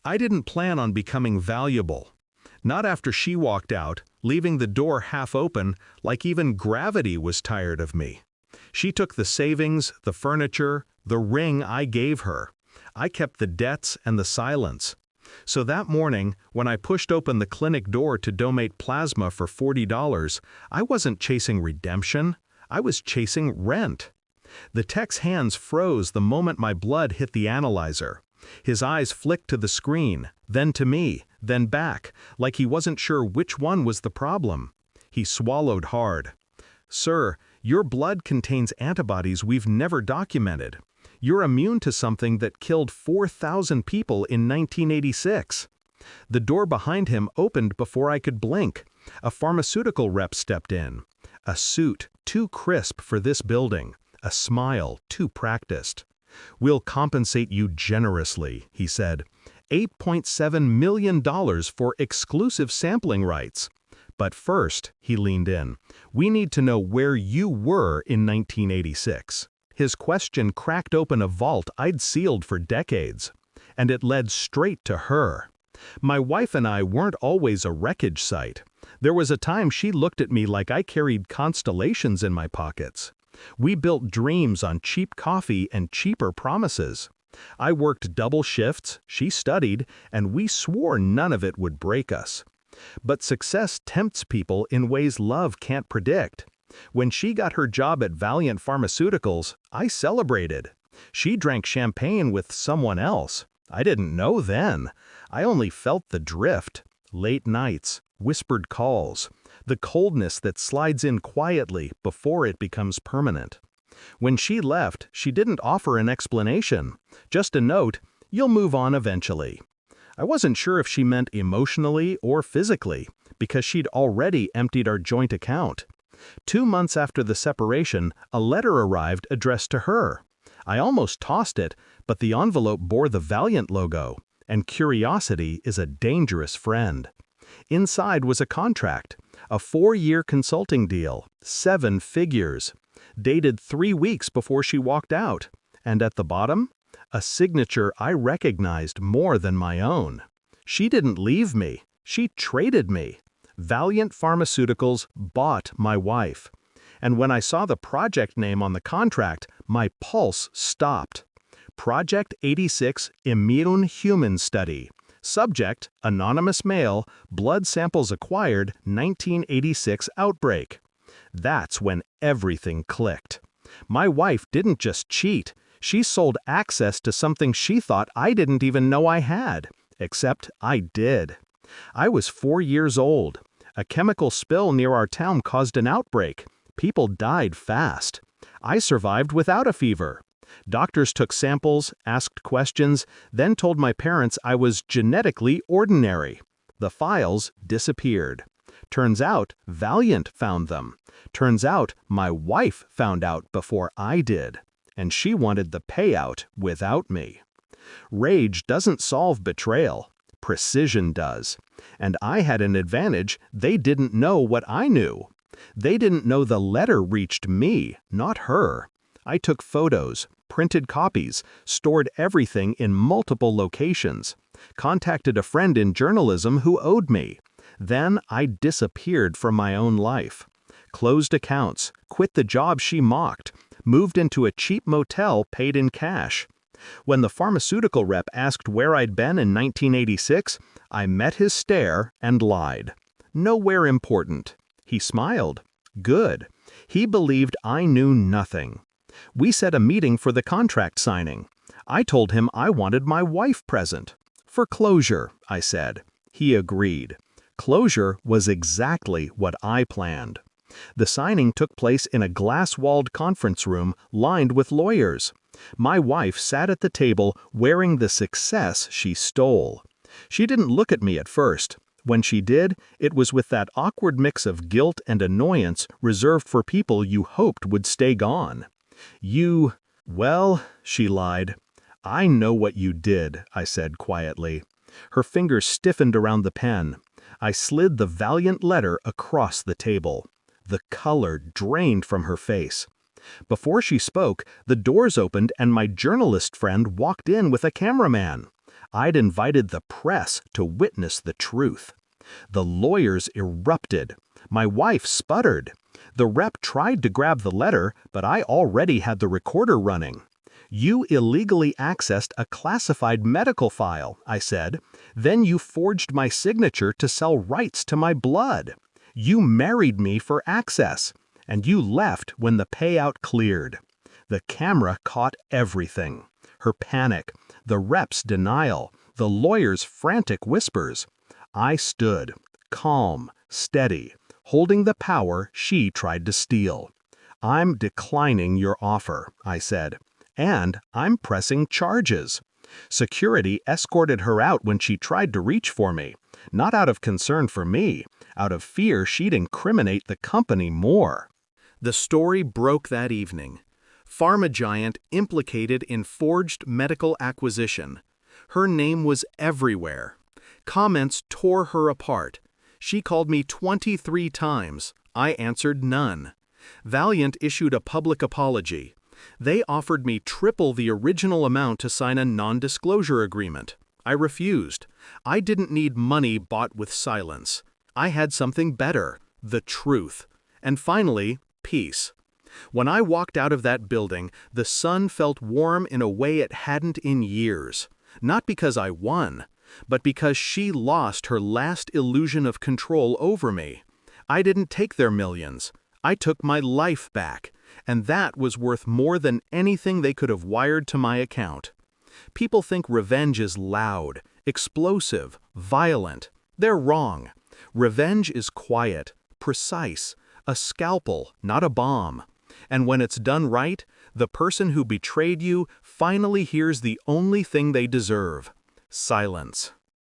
I didn't plan on becoming valuable. Not after she walked out, leaving the door half open, like even gravity was tired of me. She took the savings, the furniture, the ring I gave her. I kept the debts and the silence. So that morning, when I pushed open the clinic door to donate plasma for $40, I wasn't chasing redemption. I was chasing rent. The tech's hands froze the moment my blood hit the analyzer. His eyes flicked to the screen, then to me, then back, like he wasn't sure which one was the problem. He swallowed hard. "Sir, your blood contains antibodies we've never documented. You're immune to something that killed 4,000 people in 1986. The door behind him opened before I could blink. A pharmaceutical rep stepped in. A suit too crisp for this building. A smile too practiced. "We'll compensate you generously," he said. $8.7 million for exclusive sampling rights. "But first," he leaned in, "we need to know where you were in 1986. His question cracked open a vault I'd sealed for decades. And it led straight to her. My wife and I weren't always a wreckage site. There was a time she looked at me like I carried constellations in my pockets. We built dreams on cheap coffee and cheaper promises. I worked double shifts, she studied, and we swore none of it would break us. But success tempts people in ways love can't predict. When she got her job at Valiant Pharmaceuticals, I celebrated. She drank champagne with someone else. I didn't know then. I only felt the drift. Late nights, whispered calls, the coldness that slides in quietly before it becomes permanent. When she left, she didn't offer an explanation. Just a note, "You'll move on eventually." I wasn't sure if she meant emotionally or physically, because she'd already emptied our joint account. 2 months after the separation, a letter arrived addressed to her. I almost tossed it, but the envelope bore the Valiant logo, and curiosity is a dangerous friend. Inside was a contract, a 4-year consulting deal, 7 figures, dated 3 weeks before she walked out, and at the bottom, a signature I recognized more than my own. She didn't leave me, she traded me. Valiant Pharmaceuticals bought my wife. And when I saw the project name on the contract, my pulse stopped. Project 86 Immune Human Study. Subject, anonymous male, blood samples acquired, 1986 outbreak. That's when everything clicked. My wife didn't just cheat, she sold access to something she thought I didn't even know I had. Except I did. I was 4 years old. A chemical spill near our town caused an outbreak. People died fast. I survived without a fever. Doctors took samples, asked questions, then told my parents I was genetically ordinary. The files disappeared. Turns out Valiant found them. Turns out my wife found out before I did. And she wanted the payout without me. Rage doesn't solve betrayal. Precision does. And I had an advantage. They didn't know what I knew. They didn't know the letter reached me, not her. I took photos, printed copies, stored everything in multiple locations, contacted a friend in journalism who owed me. Then I disappeared from my own life. Closed accounts, quit the job she mocked, moved into a cheap motel paid in cash. When the pharmaceutical rep asked where I'd been in 1986, I met his stare and lied. Nowhere important. He smiled. Good. He believed I knew nothing. We set a meeting for the contract signing. I told him I wanted my wife present. For closure, I said. He agreed. Closure was exactly what I planned. The signing took place in a glass-walled conference room lined with lawyers. My wife sat at the table wearing the success she stole. She didn't look at me at first. When she did, it was with that awkward mix of guilt and annoyance reserved for people you hoped would stay gone. Well, she lied. I know what you did, I said quietly. Her fingers stiffened around the pen. I slid the Valiant letter across the table. The color drained from her face. Before she spoke, the doors opened and my journalist friend walked in with a cameraman. I'd invited the press to witness the truth. The lawyers erupted. My wife sputtered. The rep tried to grab the letter, but I already had the recorder running. "You illegally accessed a classified medical file," I said. "Then you forged my signature to sell rights to my blood. You married me for access, and you left when the payout cleared." The camera caught everything. Her panic, the rep's denial, the lawyer's frantic whispers. I stood, calm, steady, holding the power she tried to steal. "I'm declining your offer," I said. "And I'm pressing charges." Security escorted her out when she tried to reach for me, not out of concern for me, out of fear she'd incriminate the company more. The story broke that evening. Pharma giant implicated in forged medical acquisition. Her name was everywhere. Comments tore her apart. She called me 23 times. I answered none. Valeant issued a public apology. They offered me triple the original amount to sign a non-disclosure agreement. I refused. I didn't need money bought with silence. I had something better, the truth. And finally, peace. When I walked out of that building, the sun felt warm in a way it hadn't in years. Not because I won, but because she lost her last illusion of control over me. I didn't take their millions. I took my life back, and that was worth more than anything they could have wired to my account. People think revenge is loud, explosive, violent. They're wrong. Revenge is quiet, precise, a scalpel, not a bomb. And when it's done right, the person who betrayed you finally hears the only thing they deserve: silence.